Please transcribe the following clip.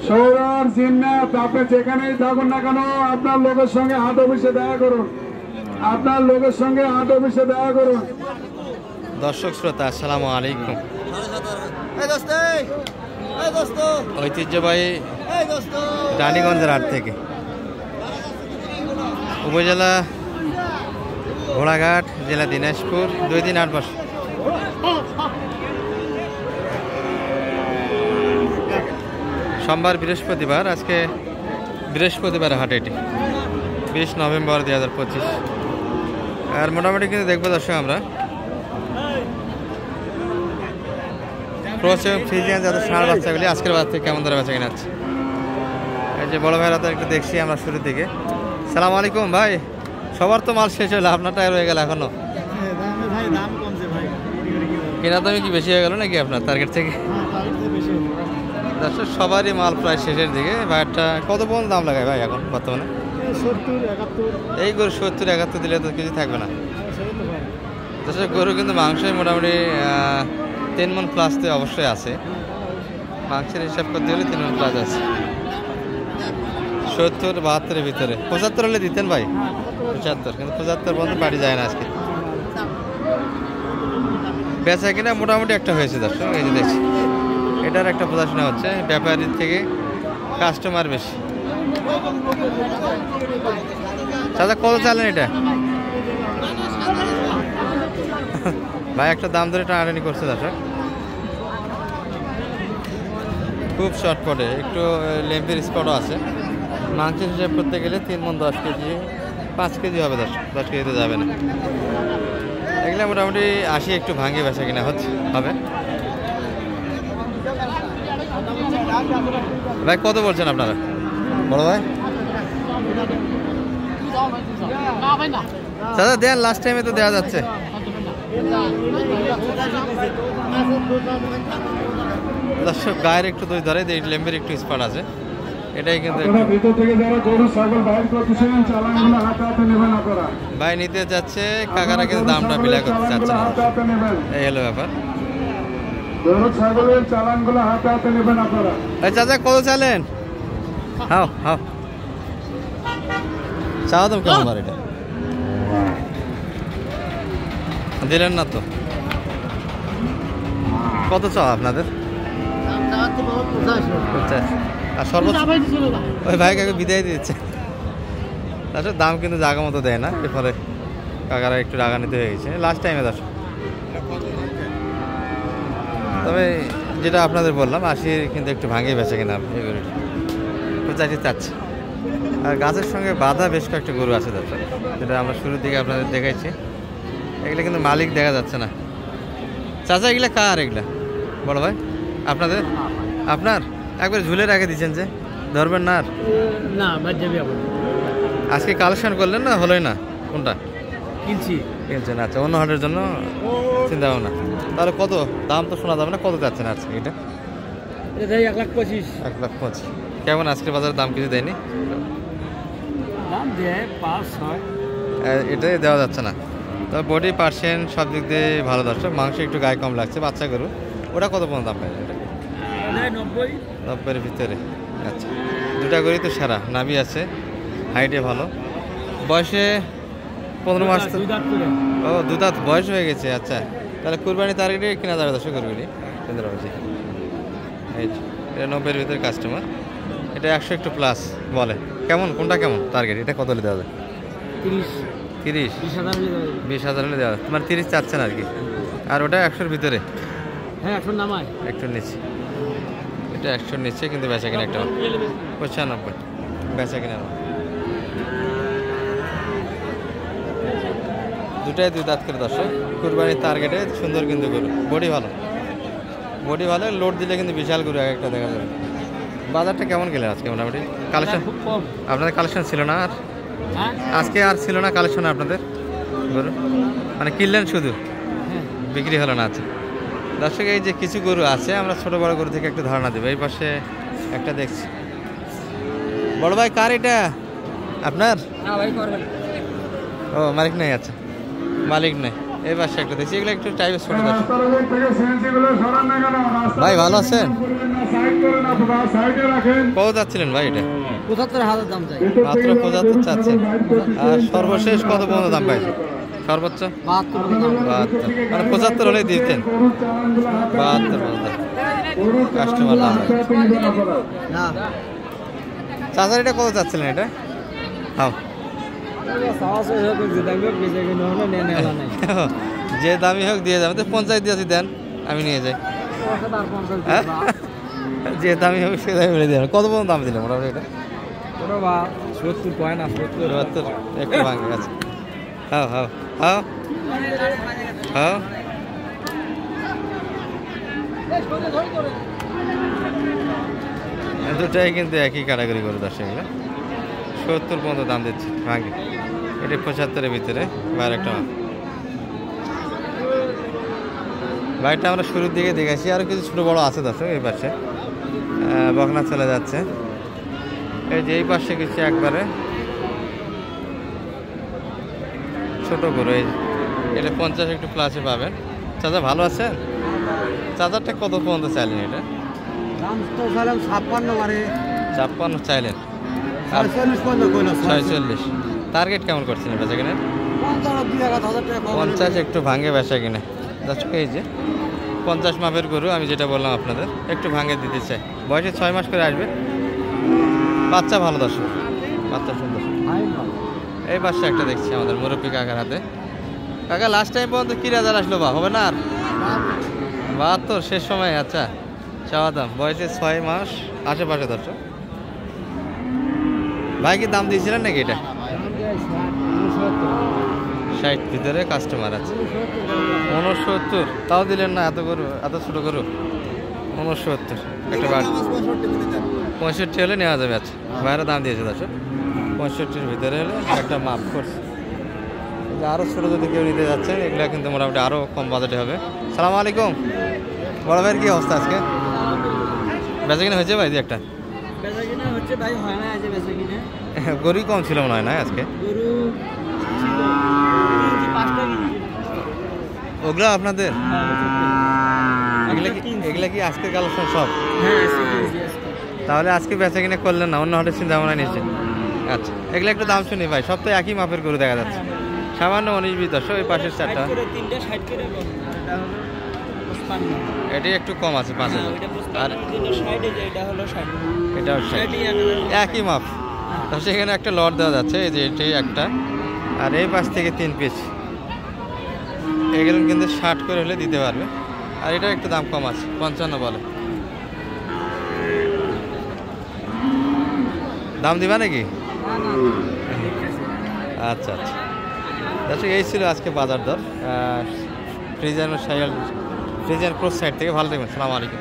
সৌরভ জিন্নাত, আপনি যেখানেই থাকুন না কেন আপনার লোকের সঙ্গে হাট অফিসে দেখা করুন, আপনার লোকের সঙ্গে হাট অফিসে দেখা করুন। দর্শক শ্রোতা আসসালামু আলাইকুম। ঐতিহ্যবাহী রানীগঞ্জের হাট থেকে উপজেলা ঘোড়াঘাট, জেলা দিনাজপুর, 2 দিন 8 বছর। সোমবার বৃহস্পতিবার, আজকে বৃহস্পতিবার হাট, এটি 20 নভেম্বর 2025। আর মোটামুটি কিন্তু দেখবো দর্শক আমরা ক্রস এবং ফ্রিজিয়ান যাদের ষাঁড় বাচ্চাগুলি আজকের বাজার থেকে কেমন ধরে বেচা কিনা আছে। এই যে বড় ভাইরা তো একটু দেখছি আমরা শুরুর দিকে। সালাম আলাইকুম ভাই, সবার তো মাল শেষ হলো, আপনারটাই রয়ে গেল এখনো। কেনা দামে কি বেশি হয়ে গেল নাকি আপনার টার্গেট থেকে? দর্শক সবারই মাল প্রায় শেষের দিকে। ভাইয়ারটা কত পর্যন্ত দাম লাগায় ভাই এখন বর্তমানে? 70-71। এই গরু 70-71 দিলে তো কিছু থাকবে না। দর্শক গরু কিন্তু মাংসই মোটামুটি 3 মণ প্লাস তো অবশ্যই আছে, মাংসের হিসাব করতে গেলে 3 মণ প্লাস আছে। 70-72-এর ভিতরে 75 হলে দিতেন ভাই, 75, কিন্তু 75 পর্যন্ত বাড়ি যায় না আজকে। বেচা কিনা মোটামুটি একটা হয়েছে দর্শক, এই যে দেখছি এটার একটা বোঝাশোনা হচ্ছে, ব্যাপারীর থেকে কাস্টমার বেশি। চাচা কত চালেন এটা? ভাই একটা দাম ধরে টানাটানি করছে দর্শক, খুব শর্টকটে, একটু লেম্পের স্পটও আছে। মাংসের হিসাব করতে গেলে 3 মণ 10 কেজি, 5 কেজি হবে দর্শক, 10 কেজিতে যাবে না। এগুলো মোটামুটি 80 একটু ভাঙে বেচা কিনা হবে। ভাই কত বলছেন আপনারা বড় ভাই? দাদা দেন, লাস্ট টাইমে তো দেওয়া যাচ্ছে। দর্শক গায়ের একটু দই ধরে, লেম্বের একটু স্পট আছে, এটাই কিন্তু ভাই নিতে যাচ্ছে। কাকারা কিন্তু দামটা বিলাই করতে চাচ্ছে না, এই হলো ব্যাপার। চাচা কত চালেন? হাও হাও চাও তো কেমন বার, এটা দিলেন না তো। কত চাও আপনাদের? আর সর্বোচ্চ ওই ভাই কাকে বিদায় দিচ্ছে। তাছাড়া দাম কিন্তু জায়গা মতো দেয় না, এর ফলে কাকারা একটু রাগান্বিত হয়ে গেছে লাস্ট টাইমে। দর্শক তবে যেটা আপনাদের বললাম 80 কিন্তু একটু ভাঙিয়ে বেচে কিনা চাইতে চাচ্ছে। আর গাছের সঙ্গে বাঁধা বেশ কয়েকটা গরু আছে দর্শক, যেটা আমরা শুরুর দিকে আপনাদের দেখাইছি। এগুলো কিন্তু মালিক দেখা যাচ্ছে না। চাচা এগুলা কার? এগুলা বড় ভাই আপনাদের? আপনার একবার ঝুলে রেখে দিচ্ছেন যে, ধরবেন না? আর না আজকে কালেকশন করলেন না, হলোই না? কোনটা কিনছেন? আচ্ছা, অন্য হাটের জন্য চিন্তা ভাবনা। তাহলে কত দাম তো শোনা যাবে না, কত যাচ্ছেন আজকে এটা? 1,25,000। 1,25,000 কেমন আজকের বাজারে দাম কিছু দেয়নি? দাম দেয় 5-6, এটাই দেওয়া যাচ্ছে না। তবে বডি পার্সেন্ট সব দিক দিয়ে ভালো দর্শক, মাংস একটু গায়ে কম লাগছে, বাচ্চা গরু। ওটা কত পর্যন্ত দাম পাই? এটা 90-এর ভিতরে। আচ্ছা, দুটা গরুই তো সারা, নাভি আছে, হাইটে ভালো, বয়সে 15 মাস। ও 2 দাঁত বয়স হয়ে গেছে। আচ্ছা, তাহলে কুরবানি টার্গেটে কেনা যাবে দর্শক গরুগুলি। এটা 90-এর ভিতরে কাস্টমার, এটা 100 একটু প্লাস বলে। কেমন কোনটা কেমন টার্গেট? এটা কত হলে দেওয়া যায়? 20,000 হলে দেওয়া যায়। তোমার 30 চাচ্ছেন আর কি। আর ওটা 100-এর ভিতরে? হ্যাঁ 100 নামায়, 100-এর নিচে। এটা 100-এর নিচে কিন্তু বেচা কিনা একটা 95 বেচা কিনা। দুটাই 2 দাঁত করে দর্শক, কুরবানির টার্গেটে সুন্দর কিন্তু গরু, বডি ভালো, বডি ভালো, লোড দিলে কিন্তু বিশাল গরু এক একটা দেখা যাবে। বাজারটা কেমন গেলে আজকে? মোটামুটি কালেকশন আপনাদের কালেকশন ছিল না? আর আজকে আর ছিল না কালেকশন আপনাদের গরু? মানে কিনলেন শুধু, বিক্রি হলো না? আছে দর্শক, এই যে কিছু গরু আছে, আমরা ছোট বড় গরু থেকে একটু ধারণা দেবো। এই পাশে একটা দেখছি। বড় ভাই কার এটা? আপনার? ও মালিক নেই? আচ্ছা, মালিক নেই। এই পাশে একটা দেখছি, এগুলো একটু টাইপের ছোট দর্শক। রাস্তার উপর থেকে সিএনজি গুলো সরান না কেন? ভাই, ভালো আছেন? সাইড করেন আপনারা, সাইডে রাখেন। কত যাচ্ছিলেন ভাই এটা? ৭৫,০০০ দাম চাই। মাত্র 75 চাচ্ছেন। আর সর্বশেষ কত পর্যন্ত দাম পাইছে? সর্বোচ্চ ৭২ দাম। 72, মানে 75 হলেই দিতেন। 72 পর্যন্ত কাস্টমার দাম পাইছে। না চাচার এটা কত চাচ্ছিলেন এটা? হ্যাঁ, যে দামি হোক দিয়ে যাবেন, তো 50 দিয়েছি, দেন আমি নিয়ে যাই। হ্যাঁ? যে দামি হোক সে দামি বলে দেবেন। কত পর্যন্ত দাম দিলেন মোটামুটি এটা? 70 একটু ভাঙে গেছে। হ্যাঁ হ্যাঁ হ্যাঁ হ্যাঁ, দুটাই কিন্তু একই ক্যাটাগরি করে দর্শক। এগুলো 70 পর্যন্ত দাম দিচ্ছে ভাঙে। এটা 75-এর ভিতরে বাইরে একটা মাপ। বাইকটা আমরা শুরুর দিকে দেখেছি, আরও কিছু ছোটো বড়ো আছে দর্শক। এই পাশে বকনা চলে যাচ্ছে, এই যে এই পাশে কিছু একবারে ছোট করে। এটা 50 একটু প্লাসে পাবেন। চাচা ভালো আছেন? চাচারটা কত পর্যন্ত চাইলেন এটা? দাম তো চাইলাম ৫৬ মানে 56 চাইলেন, আর ৪৬ পর্যন্ত কইলাম। 46 টার্গেট কেমন করছেন বেচা কিনে? 50 একটু ভাঙে বেচা কিনে দর্শক। এই যে 50 মাপের গরু, আমি যেটা বললাম আপনাদের, একটু ভাঙে দিতে চাই। বয়সে 6 মাস করে আসবে। বাচ্চা ভালো দর্শক, বাচ্চা সুন্দর। এই পাশে একটা দেখছি আমাদের মুরব্বী কাকার হাতে। কাকা লাস্ট টাইম পর্যন্ত কি রেজাল্ট আসলো? বা হবে না আর 72 শেষ সময়। আচ্ছা, চাওয়া দাম, বয়সে 6 মাস আশেপাশে দর্শক। ভাই কি দাম দিয়েছিলেন নাকি এটা? 60 ভিতরে কাস্টমার আছে। 69 তাও দিলেন না? এত গরু, এত ছোটো গরু। 69 একটা বার 65 হলে নেওয়া যাবে। আচ্ছা, বাইরে দাম দিয়েছে দর্শক। 65-র ভিতরে হলে একটা মাপ করছে। আরও ছোটো যদি কেউ নিতে যাচ্ছেন, এগুলো কিন্তু মোটামুটি আরও কম বাজেটে হবে। সালাম আলাইকুম বড় ভাইয়ের কি অবস্থা আজকে? বেচা কিনা হয়েছে ভাই? যে একটা বেচাকিনা হচ্ছে ভাই, হয় না আজ বেচাকিনা। গরুই কম ছিল মনে হয় না আজকে? গরু ছিল 5টা কিনছি। ওগুলো আপনাদের? এগুলা কি আজকের কালেকশন সব? হ্যাঁ আজকে কিনছি আজকে। তাহলে আজকে বেচা কিনে করলেন না, অন্য হাটের চিন্তা ভাবনা নিয়েছেন? আচ্ছা, এগুলো একটু দাম শুনি ভাই। সব তো একই মাপের গরু দেখা যাচ্ছে। সামান্য 19-20 দর্শক। এই পাশের 4টা, 3টা 60 করে বল। এটা হলো 55। এটি একটু কম আছে 5,000। আর এটা হলো 60। এটাও 60, একই মাপ। তো সেখানে একটা লট দেওয়া যাচ্ছে, এই যে এটি একটা, আর এই পাশ থেকে 3 পিস। এগুলো কিন্তু 60 করে হলে দিতে পারবে। আর এটা একটু দাম কম আছে, 55 বলে। দাম দিবা নাকি? আচ্ছা আচ্ছা দর্শক, এই ছিল আজকে বাজার দর ফ্রিজিয়ান ক্রস সাইড থেকে। ভালো থাকবেন, সালাম আলাইকুম।